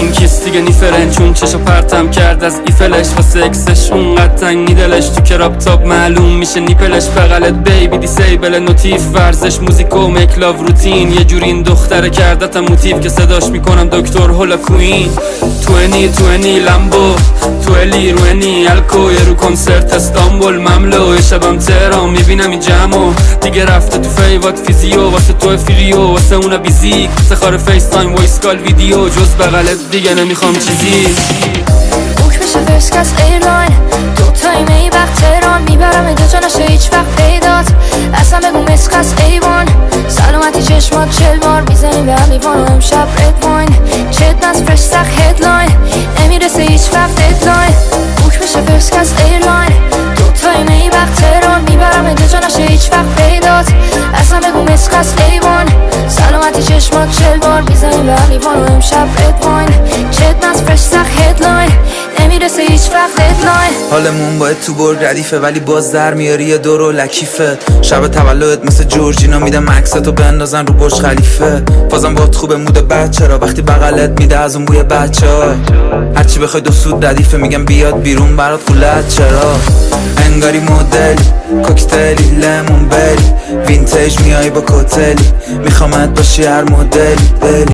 اون کیس دیگه نیفرن، چون چشا پرتم کرد از ایفلش واسه اکسش اونقدر تنگ میدلش، تو کراب تاب معلوم میشه نیپلش، بغلت بیبی دیسیبل نوتیف، ورزش موزیک و مکلاو روتین، یه جوری این دختره کردتم موتیف که صداش میکنم دکتر هولا کوین. توینی لامبو تو الی روینی الکو، یه رو کنسرت استانبول مملو، شبم تهران میبینم این جمعو دیگه رفته تو فیوات فیزیو، واسه تو فریو واسه اونا بیزیک، سخار فیس تایم وایس کال ویدیو، جز بغلت دیگه نمیخوام چیزی. بوک بشه فرست کس ایرلاین، دوتایی می وقت تهران، میبرم اینجا نشه هیچ وقت پیدات، اصلا بگو مسکس ایوان، سلامتی چشمات 40 بار میزنیم به هم ایوان و امشب رد واین، چت نز فرش سخ هدلاین، نمیرسه هیچ وقت ددلاین. بوک بشه فرست کس ایرلاین، دوتایی می وقت تهران، میبرم اینجا نشه هیچ وقت پیدات، اصلا بگو مسکس ایوان، سلامتی چشمات 40 بار میزنیم به هم ایوان و امشب رد واین، چت نز فرش سخ هدلاین، نمیرسه هیچ وقت ددلاین. حالمون باید تو برگ ردیفه ولی باز در میاری یه دور و لکیفه، شب تولدت مثل جورجینا میدم عکستو بندازن رو برج خلیفه، بازم باهات خوبه مود بچه را وقتی بغلت میده از اون بوی بچه ها، هرچی بخوای دو سود ردیفه میگم بیاد بیرون برات خولت چرا، انگاری مدلی کوکتلی لیمون بری، وینتیج میای با کوتلی، میخوامت باشی هر مدلی.